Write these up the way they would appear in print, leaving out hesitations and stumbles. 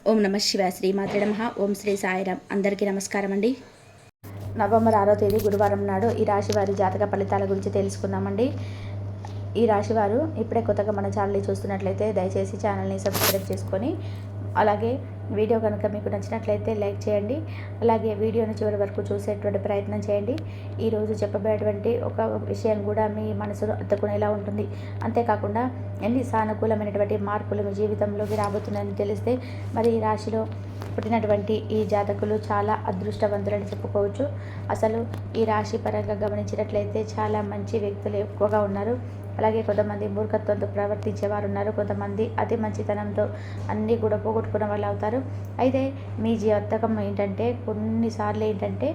ఓం నమ శివాయ. శ్రీ మాత్రే నమః. ఓం శ్రీ సాయిరాం. అందరికీ నమస్కారం అండి. నవంబర్ 6వ తేదీ గురువారం నాడు ఈ రాశి వారి జాతక ఫలితాల గురించి తెలుసుకుందామండి. ఈ రాశి వారు ఇప్పుడే కొత్తగా మన ఛానల్ని చూస్తున్నట్లయితే దయచేసి ఛానల్ని సబ్స్క్రైబ్ చేసుకొని, అలాగే వీడియో కనుక మీకు నచ్చినట్లయితే లైక్ చేయండి. అలాగే వీడియోని చివరి వరకు చూసేటువంటి ప్రయత్నం చేయండి. ఈరోజు చెప్పబోయేటువంటి ఒక విషయం కూడా మీ మనసును అత్తుకునేలా ఉంటుంది. అంతేకాకుండా ఎన్ని సానుకూలమైనటువంటి మార్పులు మీ జీవితంలోకి రాబోతున్నాయని తెలిస్తే మరి ఈ రాశిలో పుట్టినటువంటి ఈ జాతకులు చాలా అదృష్టవంతులని చెప్పుకోవచ్చు. అసలు ఈ రాశి పరంగా గమనించినట్లయితే చాలా మంచి వ్యక్తులు ఎక్కువగా ఉన్నారు. అలాగే కొంతమంది మూర్ఖత్వంతో ప్రవర్తించేవారు ఉన్నారు. కొంతమంది అతి మంచితనంతో అన్నీ కూడా పోగొట్టుకున్న వాళ్ళు అవుతారు. అయితే మీ జాతకం ఏంటంటే కొన్నిసార్లు ఏంటంటే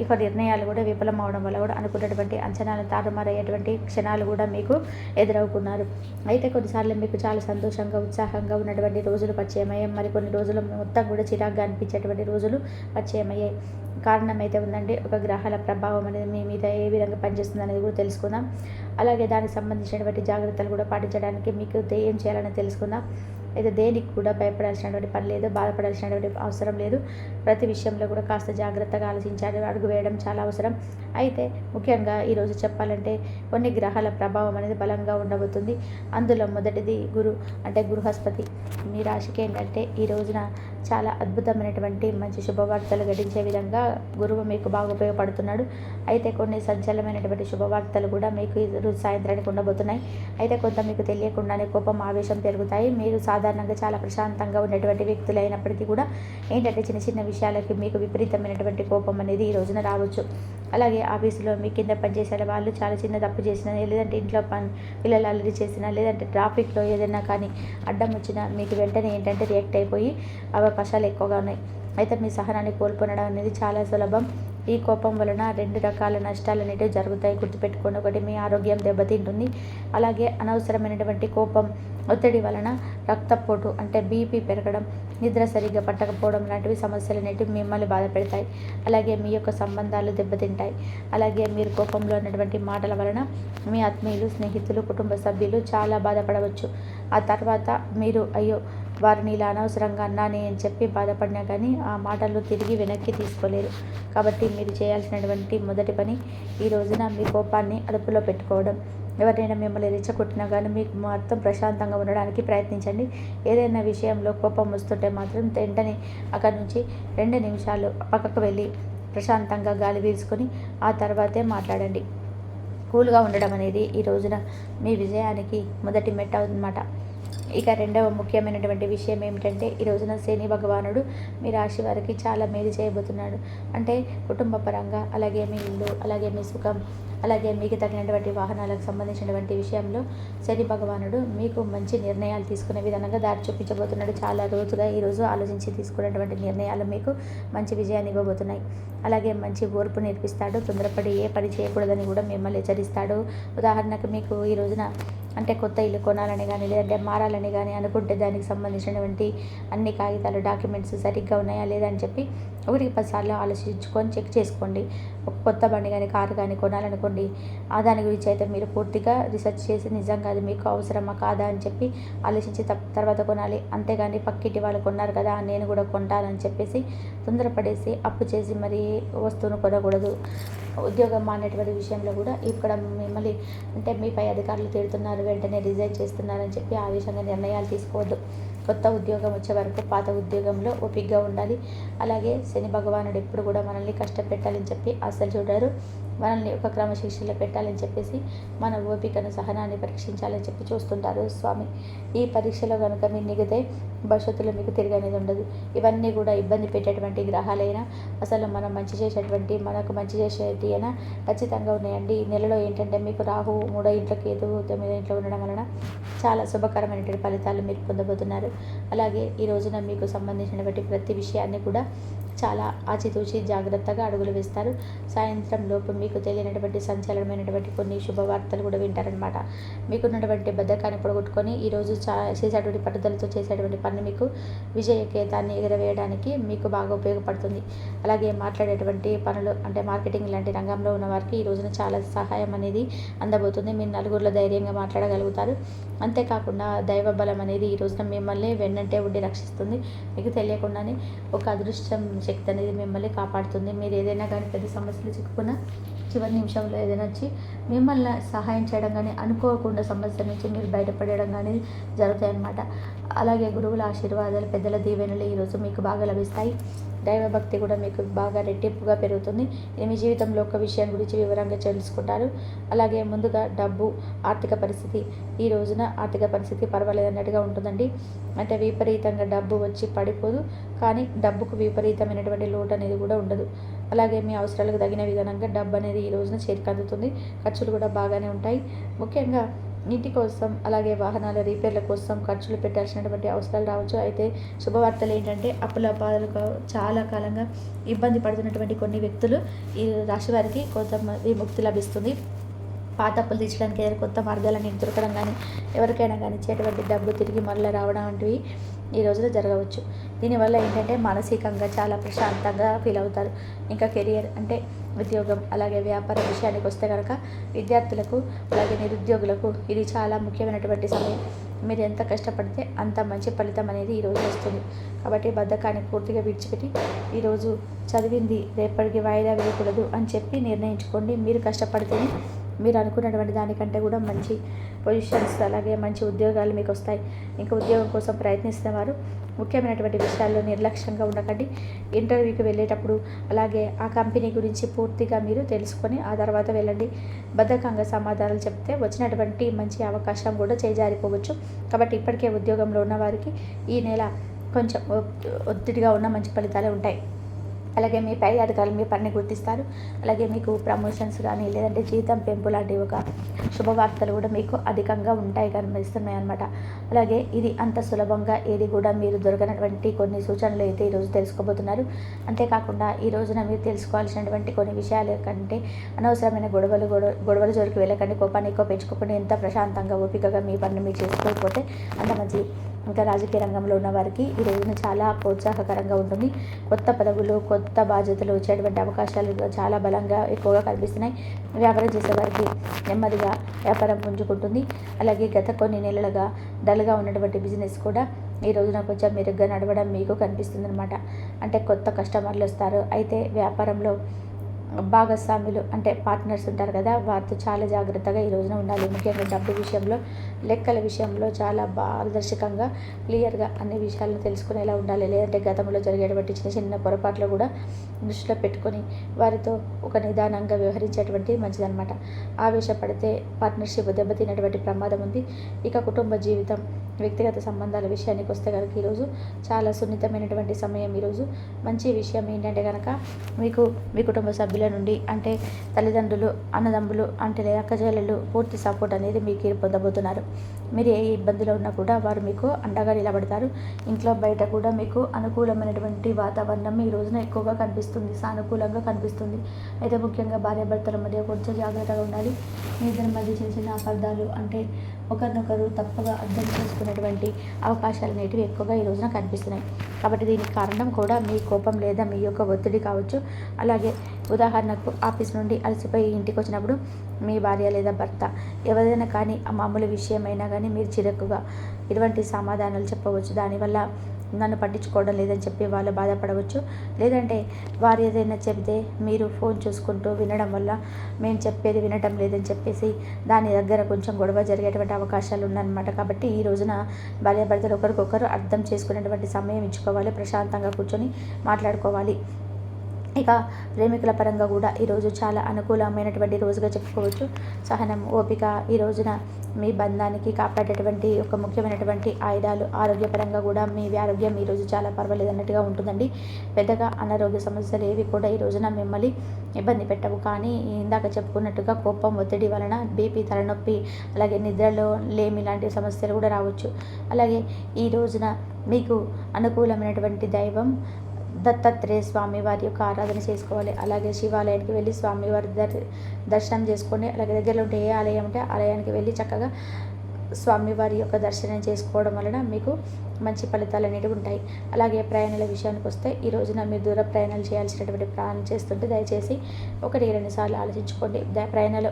ఇక నిర్ణయాలు కూడా విఫలం అవడం వల్ల కూడా అనుకున్నటువంటి అంచనాలు తారుమారయ్యేటువంటి క్షణాలు కూడా మీకు ఎదురవుకున్నారు. అయితే కొన్నిసార్లు మీకు చాలా సంతోషంగా ఉత్సాహంగా ఉన్నటువంటి రోజులు పరిచయమయ్యాయి. మరి కొన్ని రోజులు మొత్తం కూడా చిరాగ్గా అనిపించేటువంటి రోజులు పరిచయమయ్యాయి. కారణం అయితే ఉందండి. ఒక గ్రహాల ప్రభావం అనేది మీ మీద ఏ విధంగా పనిచేస్తుంది అనేది కూడా తెలుసుకుందాం. అలాగే దానికి సంబంధించినటువంటి జాగ్రత్తలు కూడా పాటించడానికి మీకు ఏం చేయాలని తెలుసుకుందాం. అయితే దేనికి కూడా భయపడాల్సినటువంటి పని లేదు, బాధపడాల్సినటువంటి అవసరం లేదు. ప్రతి విషయంలో కూడా కాస్త జాగ్రత్తగా ఆలోచించాలి, అడుగు వేయడం చాలా అవసరం. అయితే ముఖ్యంగా ఈరోజు చెప్పాలంటే కొన్ని గ్రహాల ప్రభావం అనేది బలంగా ఉండబోతుంది. అందులో మొదటిది అంటే బృహస్పతి. మీ రాశికి ఏంటంటే ఈ రోజున చాలా అద్భుతమైనటువంటి మంచి శుభవార్తలు గడించే విధంగా గురువు మీకు బాగా ఉపయోగపడుతున్నాడు. అయితే కొన్ని సంచలనమైనటువంటి శుభవార్తలు కూడా మీకు ఈరోజు సాయంత్రానికి ఉండబోతున్నాయి. అయితే కొంత మీకు తెలియకుండానే కోపం, ఆవేశం పెరుగుతాయి. మీరు సాధారణంగా చాలా ప్రశాంతంగా ఉన్నటువంటి వ్యక్తులు అయినప్పటికీ కూడా ఏంటంటే చిన్న చిన్న విషయాలకి మీకు విపరీతమైనటువంటి కోపం అనేది ఈ రోజున రావచ్చు. అలాగే ఆఫీసులో మీ కింద పనిచేసే వాళ్ళు చాలా చిన్న తప్పు చేసినా, లేదంటే ఇంట్లో పిల్లలు అల్లరి చేసినా, లేదంటే ట్రాఫిక్లో ఏదైనా కానీ అడ్డం వచ్చినా మీకు వెంటనే ఏంటంటే రియాక్ట్ అయిపోయి అవకాశాలు ఎక్కువగా ఉన్నాయి. అయితే మీ సహనాన్ని కోల్పోవడం అనేది చాలా సులభం. ఈ కోపం వలన 2 రకాల నష్టాలు అనేవి జరుగుతాయి. గుర్తుపెట్టుకోండి. ఒకటి, మీ ఆరోగ్యం దెబ్బతింటుంది. అలాగే అనవసరమైనటువంటి కోపం, ఒత్తిడి వలన రక్తపోటు అంటే బీపీ పెరగడం, నిద్ర సరిగ్గా పట్టకపోవడం లాంటివి సమస్యలు అనేటివి మిమ్మల్ని బాధ పెడతాయి. అలాగే మీ యొక్క సంబంధాలు దెబ్బతింటాయి. అలాగే మీరు కోపంలో ఉన్నటువంటి మాటల వలన మీ ఆత్మీయులు, స్నేహితులు, కుటుంబ సభ్యులు చాలా బాధపడవచ్చు. ఆ తర్వాత మీరు అయ్యో వారిని ఇలా అనవసరంగా అన్నానే అని చెప్పి బాధపడినా కానీ ఆ మాటలు తిరిగి వెనక్కి తీసుకోలేరు. కాబట్టి మీరు చేయాల్సినటువంటి మొదటి పని ఈ రోజున మీ కోపాన్ని అదుపులో పెట్టుకోవడం. ఎవరైనా మిమ్మల్ని రెచ్చగొట్టినా కానీ మీకు మొత్తం ప్రశాంతంగా ఉండడానికి ప్రయత్నించండి. ఏదైనా విషయంలో కోపం వస్తుంటే మాత్రం వెంటనే అక్కడి నుంచి 2 నిమిషాలు పక్కకు వెళ్ళి ప్రశాంతంగా గాలి పీల్చుకొని ఆ తర్వాతే మాట్లాడండి. కూల్గా ఉండడం అనేది ఈ రోజున మీ విజయానికి మొదటి మెట్టు అన్నమాట. ఇక రెండవ ముఖ్యమైనటువంటి విషయం ఏమిటంటే ఈ రోజున శని భగవానుడు మీ రాశి వారికి చాలా మేలు చేయబోతున్నాడు. అంటే కుటుంబ పరంగా, అలాగే మీ ఇల్లు, అలాగే మీ సుఖం, అలాగే మీకు తగినటువంటి వాహనాలకు సంబంధించినటువంటి విషయంలో శని భగవానుడు మీకు మంచి నిర్ణయాలు తీసుకునే విధంగా దారి చూపించబోతున్నాడు. చాలా రోజుగా ఈరోజు ఆలోచించి తీసుకున్నటువంటి నిర్ణయాలు మీకు మంచి విజయాన్ని ఇవ్వబోతున్నాయి. అలాగే మంచి ఓర్పు నేర్పిస్తాడు. తొందరపడి ఏ పని చేయకూడదని కూడా మిమ్మల్ని హెచ్చరిస్తాడు. ఉదాహరణకు మీకు ఈ రోజున అంటే కొత్త ఇల్లు కొనాలని కానీ, లేదంటే మారాలని కానీ అనుకుంటే దానికి సంబంధించినటువంటి అన్ని కాగితాలు, డాక్యుమెంట్స్ సరిగ్గా ఉన్నాయా లేదా అని చెప్పి 1-10 సార్లు ఆలోచించుకొని చెక్ చేసుకోండి. ఒక కొత్త బండి కానీ, కారు కానీ కొనాలనుకోండి, దాని గురించి అయితే మీరు పూర్తిగా రీసెర్చ్ చేసి నిజంగా అది మీకు అవసరమా కాదా అని చెప్పి ఆలోచించి తర్వాత కొనాలి. అంతేగాని పక్కింటి వాళ్ళు కొన్నారు కదా నేను కూడా కొంటానని చెప్పేసి తొందరపడేసి అప్పు చేసి మరీ వస్తువును కొనకూడదు. ఉద్యోగం మానేటువంటి విషయంలో కూడా ఇక్కడ మిమ్మల్ని అంటే మీ పై అధికారులు తిడుతున్నారు, వెంటనే రిజైన్ చేస్తున్నారని చెప్పి ఆవేశంగా నిర్ణయాలు తీసుకోవద్దు. కొత్త ఉద్యోగం వచ్చే వరకు పాత ఉద్యోగంలో ఓపికగా ఉండాలి. అలాగే శని భగవానుడు ఎప్పుడు కూడా మనల్ని కష్టపెట్టాలని చెప్పి అస్సలు చూడరు. మనల్ని ఒక క్రమశిక్షణలో పెట్టాలని చెప్పేసి మన ఓపికను, సహనాన్ని పరీక్షించాలని చెప్పి చూస్తుంటారు స్వామి. ఈ పరీక్షలో కనుక మీరు నెగితే భవిష్యత్తులో మీకు తిరిగి అనేది ఉండదు. ఇవన్నీ కూడా ఇబ్బంది పెట్టేటువంటి గ్రహాలైనా, అసలు మనం మంచి చేసేటువంటి, మనకు మంచి చేసేటి అయినా ఖచ్చితంగా ఉన్నాయండి. ఈ నెలలో ఏంటంటే మీకు రాహు 3వ ఇంట్లో, కేతు 9వ ఇంట్లో ఉండడం వలన చాలా శుభకరమైనటువంటి ఫలితాలు మీరు పొందబోతున్నారు. అలాగే ఈ రోజున మీకు సంబంధించినటువంటి ప్రతి విషయాన్ని కూడా చాలా ఆచితూచి జాగ్రత్తగా అడుగులు వేస్తారు. సాయంత్రం లోపు మీకు తెలియనటువంటి సంచలనమైనటువంటి కొన్ని శుభవార్తలు కూడా వింటారనమాట. మీకున్నటువంటి బద్ధకాన్ని పొడగొట్టుకొని ఈరోజు చేసేటువంటి పట్టుదలతో చేసేటువంటి పని మీకు విజయకేతాన్ని ఎగరవేయడానికి మీకు బాగా ఉపయోగపడుతుంది. అలాగే మాట్లాడేటువంటి పనులు అంటే మార్కెటింగ్ లాంటి రంగంలో ఉన్న వారికి ఈ రోజున చాలా సహాయం అనేది అందబోతుంది. మీరు నలుగురిలో ధైర్యంగా మాట్లాడగలుగుతారు. అంతేకాకుండా దైవ బలం అనేది ఈ రోజున మిమ్మల్ని మిమ్మల్ని వెన్నంటే ఉండి రక్షిస్తుంది. మీకు తెలియకుండానే ఒక అదృష్టం శక్తి అనేది మిమ్మల్ని కాపాడుతుంది. మీరు ఏదైనా కానీ పెద్ద సమస్యలు చిక్కుకున్న చివరి నిమిషంలో ఏదైనా వచ్చి మిమ్మల్ని సహాయం చేయడం కానీ, అనుకోకుండా సమస్య నుంచి మీరు బయటపడడం కానీ జరుగుతాయి అన్నమాట. అలాగే గురువుల ఆశీర్వాదాలు, పెద్దల దీవెనలు ఈరోజు మీకు బాగా లభిస్తాయి. దైవభక్తి కూడా మీకు బాగా రెట్టింపుగా పెరుగుతుంది. మీ జీవితంలో ఒక విషయం గురించి వివరంగా తెలుసుకుంటారు. అలాగే ముందుగా డబ్బు, ఆర్థిక పరిస్థితి, ఈ రోజున ఆర్థిక పరిస్థితి పర్వాలేదు అన్నట్టుగా ఉంటుందండి. అంటే విపరీతంగా డబ్బు వచ్చి పడిపోదు, కానీ డబ్బుకు విపరీతమైనటువంటి లోటు అనేది కూడా ఉండదు. అలాగే మీ అవసరాలకు తగిన విధానంగా డబ్బు అనేది ఈ రోజున చేతికి అందుతుంది. ఖర్చులు కూడా బాగానే ఉంటాయి. ముఖ్యంగా ఇంటి కోసం, అలాగే వాహనాల రిపేర్ల కోసం ఖర్చులు పెట్టాల్సినటువంటి అవసరాలు రావచ్చు. అయితే శుభవార్తలు ఏంటంటే అప్పుల బాధలకు చాలా కాలంగా ఇబ్బంది పడుతున్నటువంటి కొన్ని వ్యక్తులు, ఈ రాశి వారికి కొంతమంది విముక్తి లభిస్తుంది. పాత అప్పులు తీర్చడానికి ఏదైనా కొత్త మార్గాలని దొరకడం కానీ, ఎవరికైనా కానీ ఇచ్చేటువంటి డబ్బు తిరిగి మళ్ళీ రావడం వంటివి ఈ రోజులో జరగవచ్చు. దీనివల్ల ఏంటంటే మానసికంగా చాలా ప్రశాంతంగా ఫీల్ అవుతారు. ఇంకా కెరియర్ అంటే ఉద్యోగం, అలాగే వ్యాపార విషయానికి వస్తే కనుక విద్యార్థులకు, అలాగే నిరుద్యోగులకు ఇది చాలా ముఖ్యమైనటువంటి సమయం. మీరు ఎంత కష్టపడితే అంత మంచి ఫలితం అనేది ఈరోజు వస్తుంది. కాబట్టి బద్ధకాన్ని పూర్తిగా విడిచిపెట్టి ఈరోజు చదివింది రేపటికి వాయిదా వేయకూడదు అని చెప్పి నిర్ణయించుకోండి. మీరు కష్టపడితేనే మీరు అనుకున్నటువంటి దానికంటే కూడా మంచి పొజిషన్స్, అలాగే మంచి ఉద్యోగాలు మీకు వస్తాయి. ఇంకా ఉద్యోగం కోసం ప్రయత్నిస్తున్న వారు ముఖ్యమైనటువంటి విషయాల్లో నిర్లక్ష్యంగా ఉండకండి. ఇంటర్వ్యూకి వెళ్ళేటప్పుడు అలాగే ఆ కంపెనీ గురించి పూర్తిగా మీరు తెలుసుకొని ఆ తర్వాత వెళ్ళండి. బద్ధకంగా సమాధానాలు చెప్తే వచ్చినటువంటి మంచి అవకాశం కూడా చేజారిపోవచ్చు. కాబట్టి ఇప్పటికే ఉద్యోగంలో ఉన్న వారికి ఈ నెల కొంచెం ఒత్తిడిగా ఉన్న మంచి ఫలితాలే ఉంటాయి. అలాగే మీ పై అధికారులు మీ పనిని గుర్తిస్తారు. అలాగే మీకు ప్రమోషన్స్ కానీ, లేదంటే జీతం పెంపు లాంటి ఒక శుభవార్తలు కూడా మీకు అధికంగా ఉంటాయి కనిపిస్తున్నాయి అన్నమాట. అలాగే ఇది అంత సులభంగా ఏది కూడా మీరు దొరకనటువంటి కొన్ని సూచనలు అయితే ఈరోజు తెలుసుకోబోతున్నారు. అంతేకాకుండా ఈ రోజున మీరు తెలుసుకోవాల్సినటువంటి కొన్ని విషయాలు కంటే అనవసరమైన గొడవలు జోలికి వెళ్ళకండి. కోపాన్ని ఎక్కువ పెంచుకోకుండా ఎంత ప్రశాంతంగా ఓపికగా మీ పనిని మీరు చేసుకోకపోతే అంత మంచిది. ఇంకా రాజకీయ రంగంలో ఉన్న వారికి ఈ రోజున చాలా ప్రోత్సాహకరంగా ఉంటుంది. కొత్త పదవులు, కొత్త బాధ్యతలు వచ్చేటువంటి అవకాశాలు చాలా బలంగా ఎక్కువగా కనిపిస్తున్నాయి. వ్యాపారం చేసేవారికి నెమ్మదిగా వ్యాపారం పుంజుకుంటుంది. అలాగే గత కొన్ని నెలలుగా డల్గా ఉన్నటువంటి బిజినెస్ కూడా ఈ రోజున కొంచెం మెరుగ్గా నడవడం మీకు కనిపిస్తుంది అనమాట. అంటే కొత్త కస్టమర్లు వస్తారు. అయితే వ్యాపారంలో భాగస్వాములు అంటే పార్ట్నర్స్ ఉంటారు కదా, వారితో చాలా జాగ్రత్తగా ఈ రోజున ఉండాలి. ముఖ్యంగా డబ్బు విషయంలో, లెక్కల విషయంలో చాలా పారదర్శకంగా, క్లియర్గా అన్ని విషయాలను తెలుసుకునేలా ఉండాలి. లేదంటే గతంలో జరిగేటువంటి చిన్న చిన్న పొరపాట్లు కూడా దృష్టిలో పెట్టుకొని వారితో ఒక నిదానంగా వ్యవహరించేటువంటి మంచిదన్నమాట. ఆవేశపడితే పార్ట్నర్షిప్ దెబ్బతినేటువంటి ప్రమాదం ఉంది. ఇక కుటుంబ జీవితం, వ్యక్తిగత సంబంధాల విషయానికి వస్తే కనుక ఈరోజు చాలా సున్నితమైనటువంటి సమయం. ఈరోజు మంచి విషయం ఏంటంటే కనుక మీకు మీ కుటుంబ సభ్యుల నుండి అంటే తల్లిదండ్రులు, అన్నదమ్ములు అంటే అక్కచెల్లెళ్ళు పూర్తి సపోర్ట్ అనేది మీకు పొందబోతున్నారు. మీరు ఏ ఇబ్బందిలో ఉన్నా కూడా వారు మీకు అండగా నిలబడతారు. ఇంట్లో బయట కూడా మీకు అనుకూలమైనటువంటి వాతావరణం ఈ రోజున ఎక్కువగా కనిపిస్తుంది, సానుకూలంగా కనిపిస్తుంది. అయితే ముఖ్యంగా భార్యాభర్తల మధ్య కొంచెం జాగ్రత్తగా ఉండాలి. మీ ఇద్దరి మధ్య చిన్న చిన్న అపార్థాలు అంటే ఒకరినొకరు తప్పుగా అర్థం చేసుకునేటువంటి అవకాశాలు అనేటివి ఎక్కువగా ఈ రోజున కనిపిస్తున్నాయి. కాబట్టి దీనికి కారణం కూడా మీ కోపం లేదా మీ యొక్క ఒత్తిడి కావచ్చు. అలాగే ఉదాహరణకు ఆఫీస్ నుండి అలసిపోయి ఇంటికి వచ్చినప్పుడు మీ భార్య లేదా భర్త ఎవరైనా కానీ ఆ మామూలు విషయమైనా కానీ మీరు చిరకుగా ఇటువంటి సమాధానాలు చెప్పవచ్చు. దానివల్ల నన్ను పట్టించుకోవడం లేదని చెప్పి వాళ్ళు బాధపడవచ్చు. లేదంటే వారు ఏదైనా చెబితే మీరు ఫోన్ చూసుకుంటూ వినడం వల్ల మేము చెప్పేది వినటం లేదని చెప్పేసి దాని దగ్గర కొంచెం గొడవ జరిగేటువంటి అవకాశాలు ఉన్నాయన్నమాట. కాబట్టి ఈ రోజున భార్యాభర్తలు ఒకరికొకరు అర్థం చేసుకునేటువంటి సమయం ఇచ్చుకోవాలి. ప్రశాంతంగా కూర్చొని మాట్లాడుకోవాలి. ఇక ప్రేమికుల పరంగా కూడా ఈరోజు చాలా అనుకూలమైనటువంటి రోజుగా చెప్పుకోవచ్చు. సహనం, ఓపిక ఈ రోజున మీ బంధానికి కాపాడేటువంటి ఒక ముఖ్యమైనటువంటి ఆయుధాలు. ఆరోగ్యపరంగా కూడా మీ ఆరోగ్యం ఈరోజు చాలా పర్వాలేదు అన్నట్టుగా ఉంటుందండి. పెద్దగా అనారోగ్య సమస్యలు ఏవి కూడా ఈ రోజున మిమ్మల్ని ఇబ్బంది పెట్టవు. కానీ ఇందాక చెప్పుకున్నట్టుగా కోపం, ఒత్తిడి వలన బీపీ, తలనొప్పి, అలాగే నిద్రలో లేమి లాంటి సమస్యలు కూడా రావచ్చు. అలాగే ఈ రోజున మీకు అనుకూలమైనటువంటి దైవం దత్తాత్రేయ స్వామి వారి యొక్క ఆరాధన చేసుకోవాలి. అలాగే శివాలయానికి వెళ్ళి స్వామివారి దర్శనం చేసుకోండి. అలాగే దగ్గరలో ఉంటే ఏ ఆలయం ఉంటే ఆలయానికి వెళ్ళి చక్కగా స్వామివారి యొక్క దర్శనం చేసుకోవడం వలన మీకు మంచి ఫలితాలు అనేవి ఉంటాయి. అలాగే ప్రయాణాల విషయానికి వస్తే ఈ రోజున మీరు దూర ప్రయాణాలు చేయాల్సినటువంటి ప్రయాణం చేస్తుంటే దయచేసి 1-2 సార్లు ఆలోచించుకోండి. ప్రయాణాలు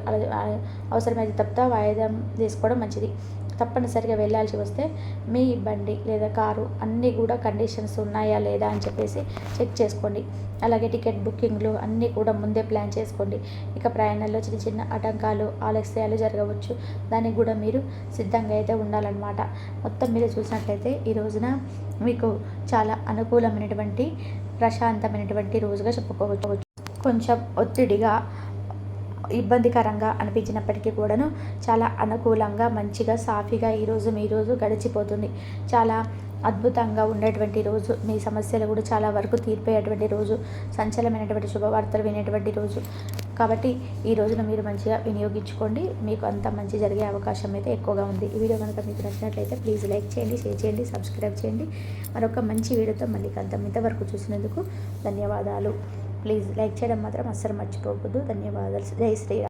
అవసరమైతే తప్ప వాయిదా తీసుకోవడం మంచిది. తప్పనిసరిగా వెళ్ళాల్సి వస్తే మీ బండి లేదా కారు అన్నీ కూడా కండిషన్స్ ఉన్నాయా లేదా అని చెప్పేసి చెక్ చేసుకోండి. అలాగే టికెట్ బుకింగ్లు అన్నీ కూడా ముందే ప్లాన్ చేసుకోండి. ఇక ప్రయాణంలో చిన్న చిన్న ఆటంకాలు, ఆలస్యాలు జరగవచ్చు. దానికి కూడా మీరు సిద్ధంగా అయితే ఉండాలన్నమాట. మొత్తం మీరు చూసినట్లయితే ఈ రోజున మీకు చాలా అనుకూలమైనటువంటి ప్రశాంతమైనటువంటి రోజుగా చెప్పుకోవచ్చు. కొంచెం ఒత్తిడిగా, ఇబ్బందికరంగా అనిపించినప్పటికీ కూడాను చాలా అనుకూలంగా, మంచిగా, సాఫీగా మీ రోజు గడిచిపోతుంది. చాలా అద్భుతంగా ఉండేటువంటి రోజు. మీ సమస్యలు కూడా చాలా వరకు తీరిపోయేటువంటి రోజు. సంచలనమైనటువంటి శుభవార్తలు వినేటువంటి రోజు. కాబట్టి ఈ రోజున మీరు మంచిగా వినియోగించుకోండి. మీకు అంత మంచి జరిగే అవకాశం అయితే ఎక్కువగా ఉంది. ఈ వీడియో కనుక మీకు నచ్చినట్లయితే ప్లీజ్ లైక్ చేయండి, షేర్ చేయండి, సబ్స్క్రైబ్ చేయండి. మరొక మంచి వీడియోతో మళ్ళీ కలుద్దాం. ఇంతవరకు చూసినందుకు ధన్యవాదాలు. ప్లీజ్ లైక్ చేయడం మాత్రం అస్సలు మర్చిపోవద్దు. ధన్యవాదాలు. జై శ్రీరామ్.